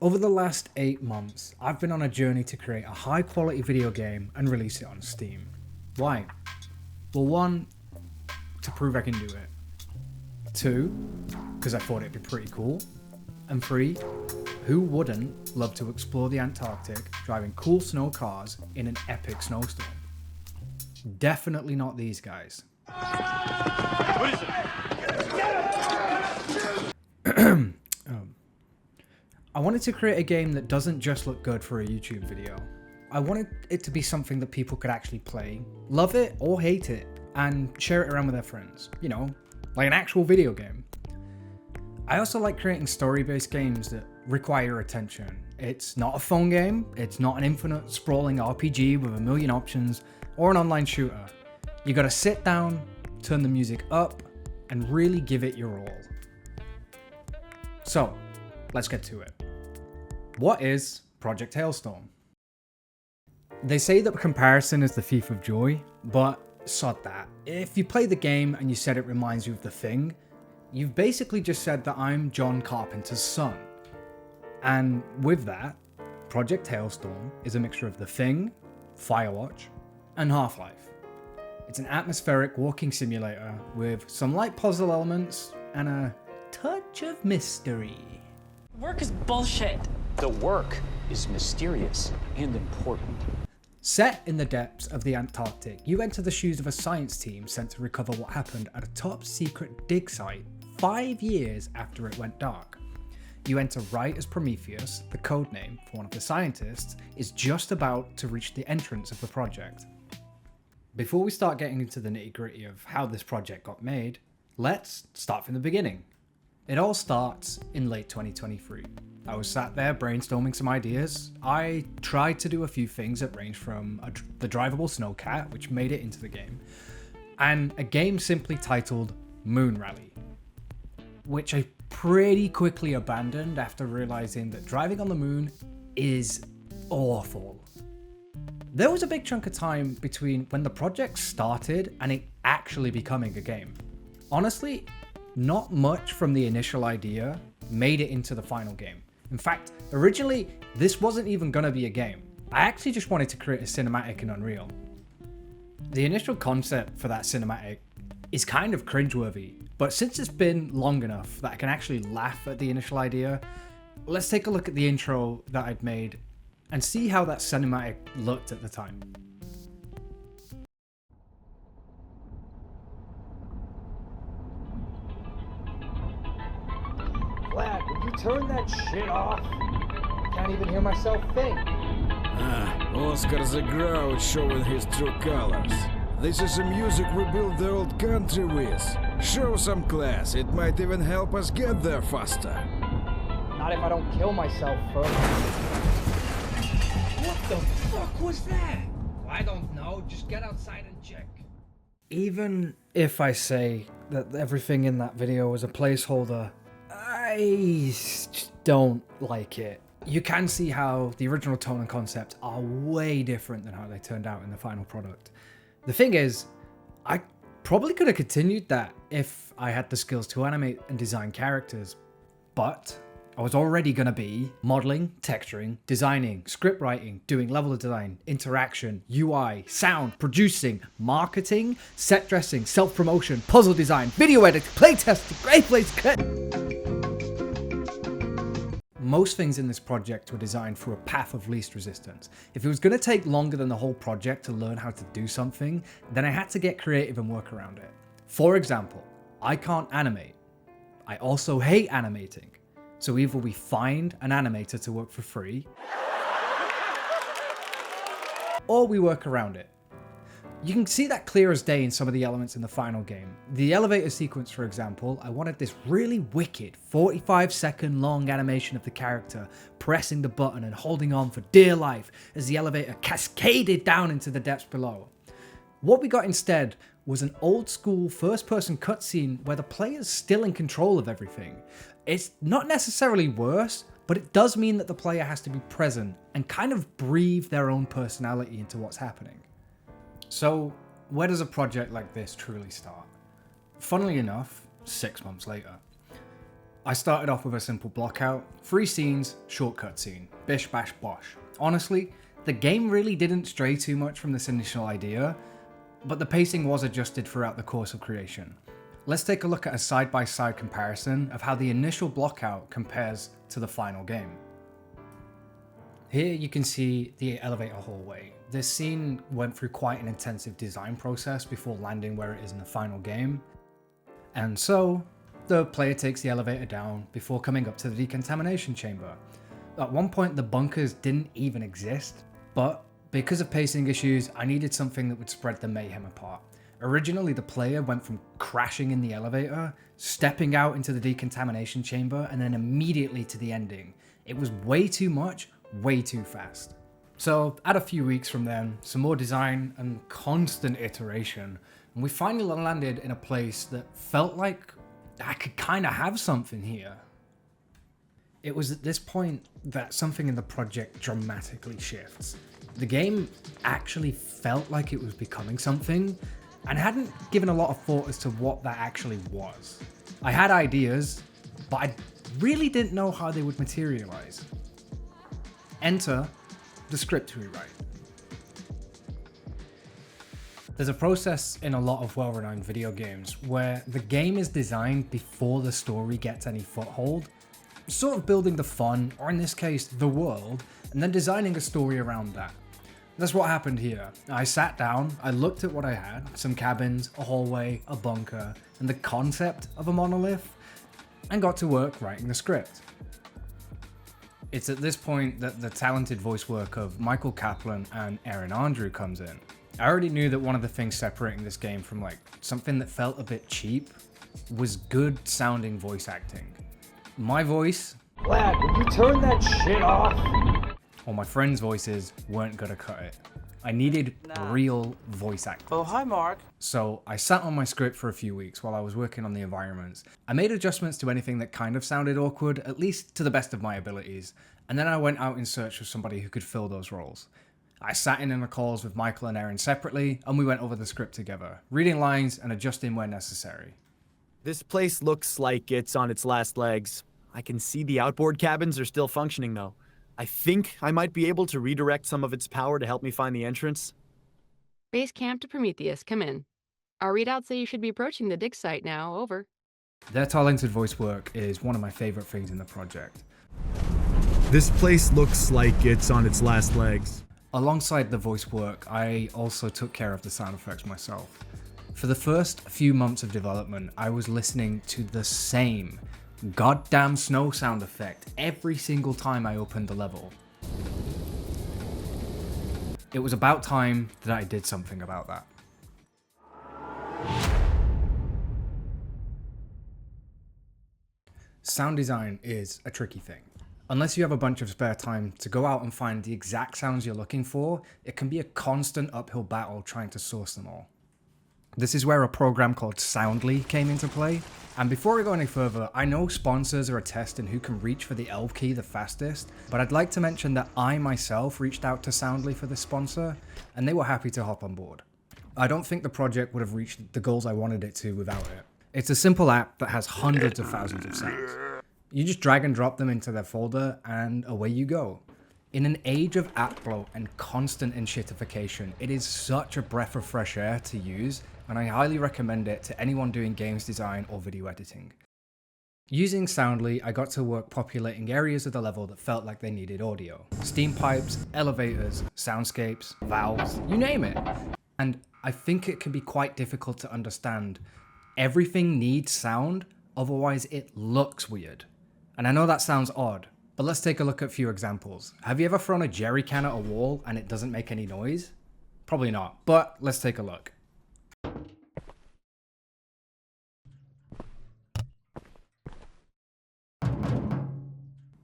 Over the last 8 months, I've been on a journey to create a high quality video game and release it on Steam. Why? Well, 1, to prove I can do it. 2, because I thought it'd be pretty cool. And 3, who wouldn't love to explore the Antarctic driving cool snow cars in an epic snowstorm? Definitely not these guys. What is it? I wanted to create a game that doesn't just look good for a YouTube video. I wanted it to be something that people could actually play, love it or hate it, and share it around with their friends. You know, like an actual video game. I also like creating story-based games that require attention. It's not a phone game, it's not an infinite sprawling RPG with a million options, or an online shooter. You gotta sit down, turn the music up, and really give it your all. So, let's get to it. What is Project Hailstorm? They say that comparison is the thief of joy, but sod that. If you play the game and you said it reminds you of The Thing, you've basically just said that I'm John Carpenter's son. And with that, Project Hailstorm is a mixture of The Thing, Firewatch, and Half-Life. It's an atmospheric walking simulator with some light puzzle elements and a touch of mystery. Work is bullshit. The work is mysterious and important. Set in the depths of the Antarctic, you enter the shoes of a science team sent to recover what happened at a top secret dig site 5 years after it went dark. You enter right as Prometheus, the codename for one of the scientists, is just about to reach the entrance of the project. Before we start getting into the nitty-gritty of how this project got made, let's start from the beginning. It all starts in late 2023. I was sat there brainstorming some ideas. I tried to do a few things that ranged from the drivable snowcat, which made it into the game, and a game simply titled Moon Rally, which I pretty quickly abandoned after realizing that driving on the moon is awful. There was a big chunk of time between when the project started and it actually becoming a game. Honestly, not much from the initial idea made it into the final game. In fact, originally, this wasn't even gonna be a game. I actually just wanted to create a cinematic in Unreal. The initial concept for that cinematic is kind of cringeworthy, but since it's been long enough that I can actually laugh at the initial idea, let's take a look at the intro that I'd made and see how that cinematic looked at the time. Vlad, would you turn that shit off? Can't even hear myself think. Oscar the Grouch showing his true colors. This is the music we built the old country with. Show some class, it might even help us get there faster. Not if I don't kill myself first. What the fuck was that? I don't know, just get outside and check. Even if I say that everything in that video was a placeholder, I just don't like it. You can see how the original tone and concept are way different than how they turned out in the final product. The thing is, I probably could have continued that if I had the skills to animate and design characters, but I was already going to be modeling, texturing, designing, script writing, doing level design, interaction, UI, sound, producing, marketing, set dressing, self-promotion, puzzle design, video editing, playtesting, gameplay. Most things in this project were designed through a path of least resistance. If it was going to take longer than the whole project to learn how to do something, then I had to get creative and work around it. For example, I can't animate. I also hate animating. So either we find an animator to work for free, or we work around it. You can see that clear as day in some of the elements in the final game. The elevator sequence, for example, I wanted this really wicked 45-second long animation of the character pressing the button and holding on for dear life as the elevator cascaded down into the depths below. What we got instead was an old school first-person cutscene where the player's still in control of everything. It's not necessarily worse, but it does mean that the player has to be present and kind of breathe their own personality into what's happening. So, where does a project like this truly start? Funnily enough, 6 months later. I started off with a simple block out, 3 scenes, shortcut scene, bish bash bosh. Honestly, the game really didn't stray too much from this initial idea, but the pacing was adjusted throughout the course of creation. Let's take a look at a side-by-side comparison of how the initial block out compares to the final game. Here you can see the elevator hallway. This scene went through quite an intensive design process before landing where it is in the final game. And so, the player takes the elevator down before coming up to the decontamination chamber. At one point the bunkers didn't even exist, but because of pacing issues, I needed something that would spread the mayhem apart. Originally the player went from crashing in the elevator, stepping out into the decontamination chamber, and then immediately to the ending. It was way too much, way too fast. So add a few weeks from then, some more design and constant iteration, and we finally landed in a place that felt like I could kind of have something here. It was at this point that something in the project dramatically shifts. The game actually felt like it was becoming something, and hadn't given a lot of thought as to what that actually was. I had ideas, but I really didn't know how they would materialize. Enter the script rewrite. There's a process in a lot of well-renowned video games where the game is designed before the story gets any foothold, sort of building the fun, or in this case, the world, and then designing a story around that. That's what happened here. I sat down, I looked at what I had, some cabins, a hallway, a bunker, and the concept of a monolith, and got to work writing the script. It's at this point that the talented voice work of Michael Kaplan and Aaron Andrew comes in. I already knew that one of the things separating this game from like something that felt a bit cheap was good sounding voice acting. My voice, Lad, would you turn that shit off? or my friends' voices weren't gonna cut it. I needed real voice acting. Oh, hi, Mark. So I sat on my script for a few weeks while I was working on the environments. I made adjustments to anything that kind of sounded awkward, at least to the best of my abilities, and then I went out in search of somebody who could fill those roles. I sat in the calls with Michael and Aaron separately, and we went over the script together, reading lines and adjusting where necessary. This place looks like it's on its last legs. I can see the outboard cabins are still functioning though. I think I might be able to redirect some of its power to help me find the entrance. Base camp to Prometheus, come in. Our readouts say you should be approaching the dig site now, over. Their talented voice work is one of my favorite things in the project. This place looks like it's on its last legs. Alongside the voice work, I also took care of the sound effects myself. For the first few months of development, I was listening to the same goddamn snow sound effect every single time I opened the level. It was about time that I did something about that. Sound design is a tricky thing. Unless you have a bunch of spare time to go out and find the exact sounds you're looking for, it can be a constant uphill battle trying to source them all. This is where a program called Soundly came into play. And before I go any further, I know sponsors are a test in who can reach for the Elf key the fastest, but I'd like to mention that I myself reached out to Soundly for this sponsor, and they were happy to hop on board. I don't think the project would have reached the goals I wanted it to without it. It's a simple app that has hundreds of thousands of sounds. You just drag and drop them into their folder, and away you go. In an age of app bloat and constant enshittification, it is such a breath of fresh air to use, and I highly recommend it to anyone doing games design or video editing. Using Soundly, I got to work populating areas of the level that felt like they needed audio. Steam pipes, elevators, soundscapes, valves, you name it. And I think it can be quite difficult to understand. Everything needs sound, otherwise it looks weird. And I know that sounds odd, but let's take a look at a few examples. Have you ever thrown a jerry can at a wall and it doesn't make any noise? Probably not, but let's take a look.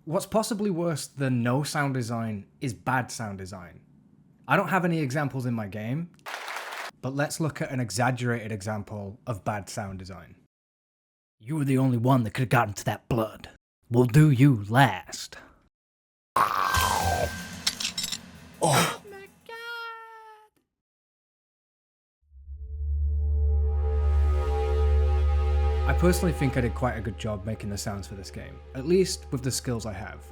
What's possibly worse than no sound design is bad sound design. I don't have any examples in my game, but let's look at an exaggerated example of bad sound design. You were the only one that could have gotten to that blood. We'll do you last. Oh my god! I personally think I did quite a good job making the sounds for this game, at least with the skills I have.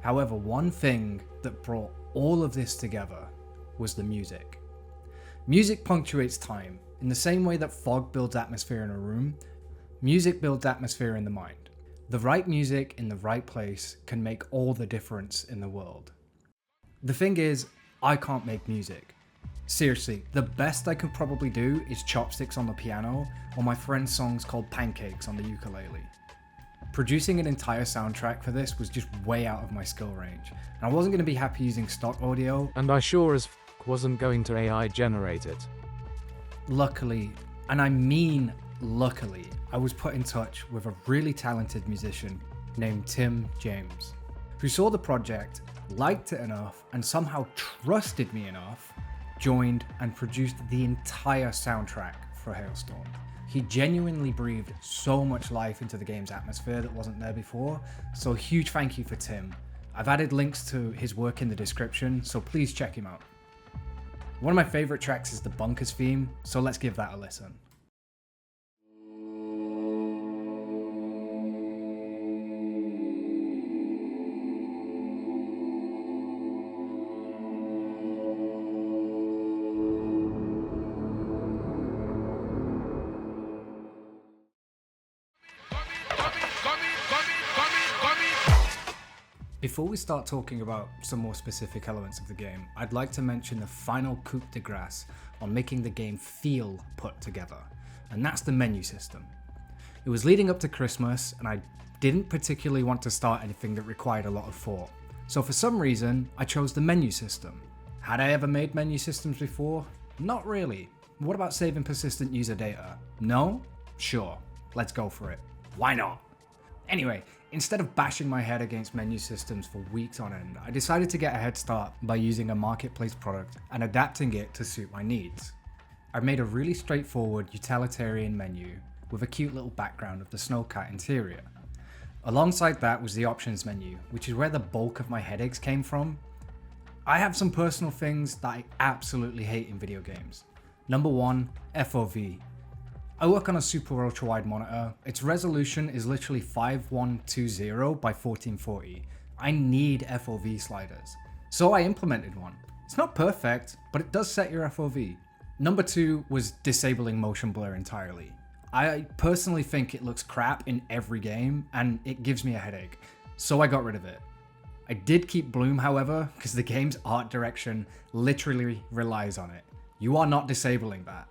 However, one thing that brought all of this together was the music. Music punctuates time. In the same way that fog builds atmosphere in a room, music builds atmosphere in the mind. The right music in the right place can make all the difference in the world. The thing is, I can't make music. Seriously, the best I could probably do is chopsticks on the piano or my friend's songs called Pancakes on the ukulele. Producing an entire soundtrack for this was just way out of my skill range, and I wasn't going to be happy using stock audio. And I sure as wasn't going to AI generate it. Luckily, and I mean luckily, I was put in touch with a really talented musician named Tim James, who saw the project, liked it enough, and somehow trusted me enough, joined and produced the entire soundtrack for Hailstorm. He genuinely breathed so much life into the game's atmosphere that wasn't there before, so a huge thank you for Tim. I've added links to his work in the description, so please check him out. One of my favourite tracks is the Bunkers theme, so let's give that a listen. Before we start talking about some more specific elements of the game, I'd like to mention the final coup de grace on making the game feel put together, and that's the menu system. It was leading up to Christmas, and I didn't particularly want to start anything that required a lot of thought, so for some reason I chose the menu system. Had I ever made menu systems before? Not really. What about saving persistent user data? No? Sure, let's go for it. Why not? Anyway, instead of bashing my head against menu systems for weeks on end, I decided to get a head start by using a marketplace product and adapting it to suit my needs. I made a really straightforward utilitarian menu with a cute little background of the snowcat interior. Alongside that was the options menu, which is where the bulk of my headaches came from. I have some personal things that I absolutely hate in video games. Number 1, FOV. I work on a super ultra wide monitor. Its resolution is literally 5120 by 1440. I need FOV sliders. So I implemented one. It's not perfect, but it does set your FOV. Number 2 was disabling motion blur entirely. I personally think it looks crap in every game and it gives me a headache, so I got rid of it. I did keep bloom, however, because the game's art direction literally relies on it. You are not disabling that.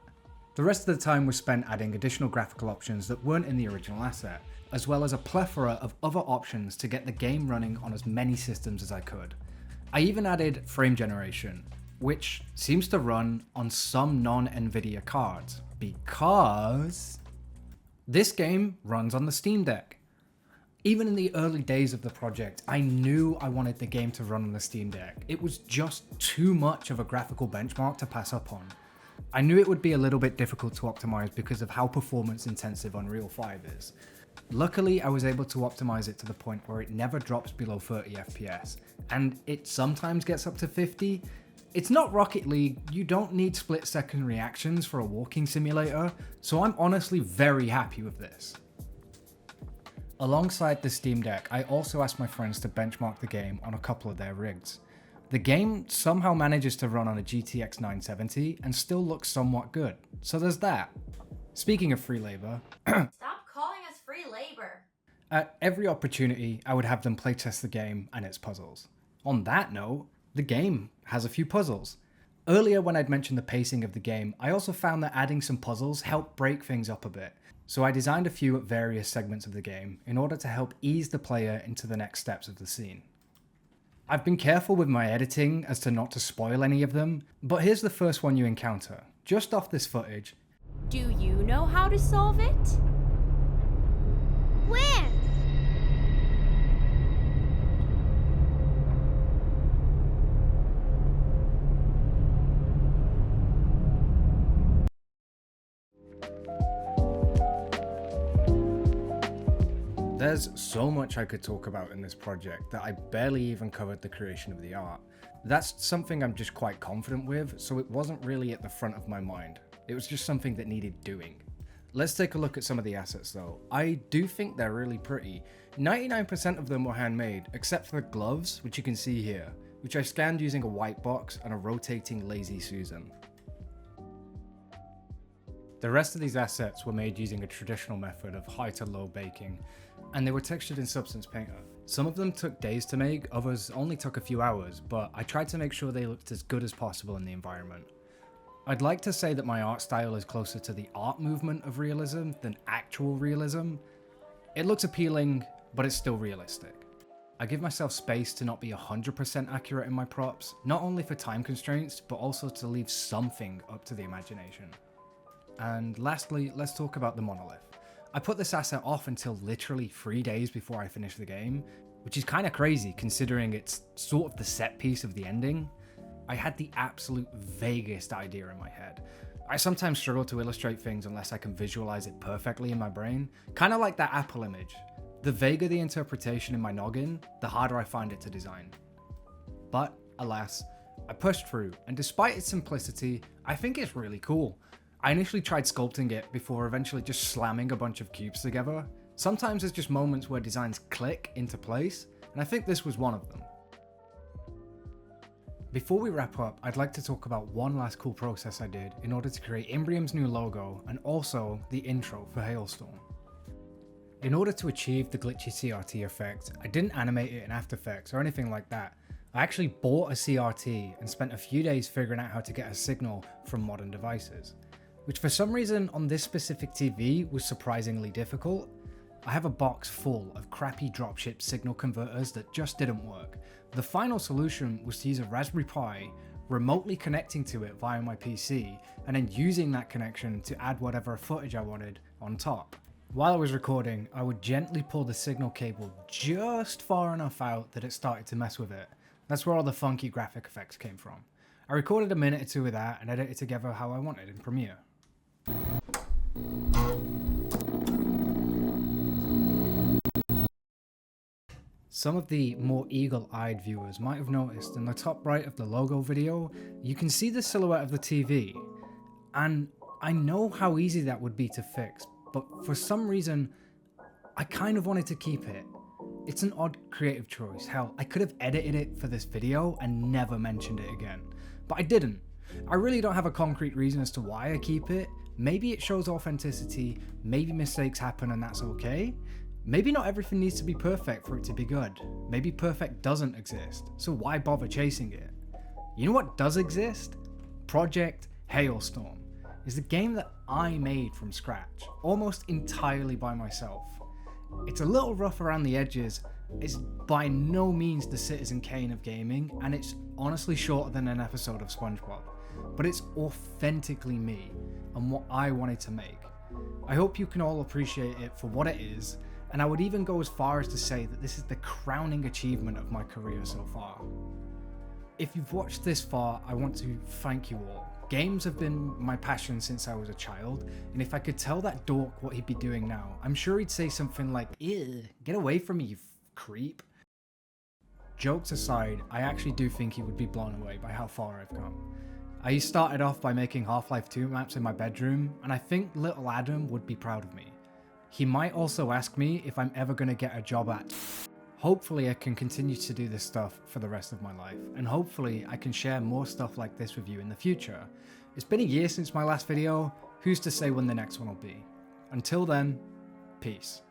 The rest of the time was spent adding additional graphical options that weren't in the original asset, as well as a plethora of other options to get the game running on as many systems as I could. I even added frame generation, which seems to run on some non-NVIDIA cards, because this game runs on the Steam Deck. Even in the early days of the project, I knew I wanted the game to run on the Steam Deck. It was just too much of a graphical benchmark to pass up on. I knew it would be a little bit difficult to optimize because of how performance intensive Unreal 5 is. Luckily, I was able to optimize it to the point where it never drops below 30 FPS, and it sometimes gets up to 50. It's not Rocket League, you don't need split-second reactions for a walking simulator, so I'm honestly very happy with this. Alongside the Steam Deck, I also asked my friends to benchmark the game on a couple of their rigs. The game somehow manages to run on a GTX 970 and still looks somewhat good, so there's that. Speaking of free labor, Stop calling us free labor. At every opportunity, I would have them playtest the game and its puzzles. On that note, the game has a few puzzles. Earlier when I'd mentioned the pacing of the game, I also found that adding some puzzles helped break things up a bit, so I designed a few at various segments of the game in order to help ease the player into the next steps of the scene. I've been careful with my editing as to not to spoil any of them, but here's the first one you encounter, just off this footage. Do you know how to solve it? Where? There's so much I could talk about in this project that I barely even covered the creation of the art. That's something I'm just quite confident with, so it wasn't really at the front of my mind. It was just something that needed doing. Let's take a look at some of the assets though. I do think they're really pretty. 99% of them were handmade, except for the gloves, which you can see here, which I scanned using a white box and a rotating Lazy Susan. The rest of these assets were made using a traditional method of high to low baking, and they were textured in Substance Painter. Some of them took days to make, others only took a few hours, but I tried to make sure they looked as good as possible in the environment. I'd like to say that my art style is closer to the art movement of realism than actual realism. It looks appealing, but it's still realistic. I give myself space to not be 100% accurate in my props, not only for time constraints, but also to leave something up to the imagination. And lastly, let's talk about the monolith. I put this asset off until literally 3 days before I finished the game, which is kind of crazy considering it's sort of the set piece of the ending. I had the absolute vaguest idea in my head. I sometimes struggle to illustrate things unless I can visualize it perfectly in my brain, kind of like that Apple image. The vaguer the interpretation in my noggin, the harder I find it to design. But alas, I pushed through, and despite its simplicity, I think it's really cool. I initially tried sculpting it before eventually just slamming a bunch of cubes together. Sometimes there's just moments where designs click into place, and I think this was one of them. Before we wrap up, I'd like to talk about one last cool process I did in order to create Imbrium's new logo and also the intro for Hailstorm. In order to achieve the glitchy CRT effect, I didn't animate it in After Effects or anything like that. I actually bought a CRT and spent a few days figuring out how to get a signal from modern devices, which for some reason on this specific TV was surprisingly difficult. I have a box full of crappy dropship signal converters that just didn't work. The final solution was to use a Raspberry Pi, remotely connecting to it via my PC, and then using that connection to add whatever footage I wanted on top. While I was recording, I would gently pull the signal cable just far enough out that it started to mess with it. That's where all the funky graphic effects came from. I recorded a minute or two of that and edited it together how I wanted in Premiere. Some of the more eagle-eyed viewers might have noticed in the top right of the logo video, you can see the silhouette of the TV. And I know how easy that would be to fix, but for some reason, I kind of wanted to keep it. It's an odd creative choice. Hell, I could have edited it for this video and never mentioned it again, but I didn't. I really don't have a concrete reason as to why I keep it. Maybe it shows authenticity, maybe mistakes happen and that's okay. Maybe not everything needs to be perfect for it to be good. Maybe perfect doesn't exist, so why bother chasing it? You know what does exist? Project Hailstorm is the game that I made from scratch, almost entirely by myself. It's a little rough around the edges, it's by no means the Citizen Kane of gaming, and it's honestly shorter than an episode of SpongeBob, but it's authentically me and what I wanted to make. I hope you can all appreciate it for what it is, and I would even go as far as to say that this is the crowning achievement of my career so far. If you've watched this far, I want to thank you all. Games have been my passion since I was a child, and if I could tell that dork what he'd be doing now, I'm sure he'd say something like, "Ew, get away from me, you creep." Jokes aside, I actually do think he would be blown away by how far I've come. I started off by making Half-Life 2 maps in my bedroom, and I think little Adam would be proud of me. He might also ask me if I'm ever going to get a job at. Hopefully I can continue to do this stuff for the rest of my life, and hopefully I can share more stuff like this with you in the future. It's been a year since my last video, who's to say when the next one will be? Until then, peace.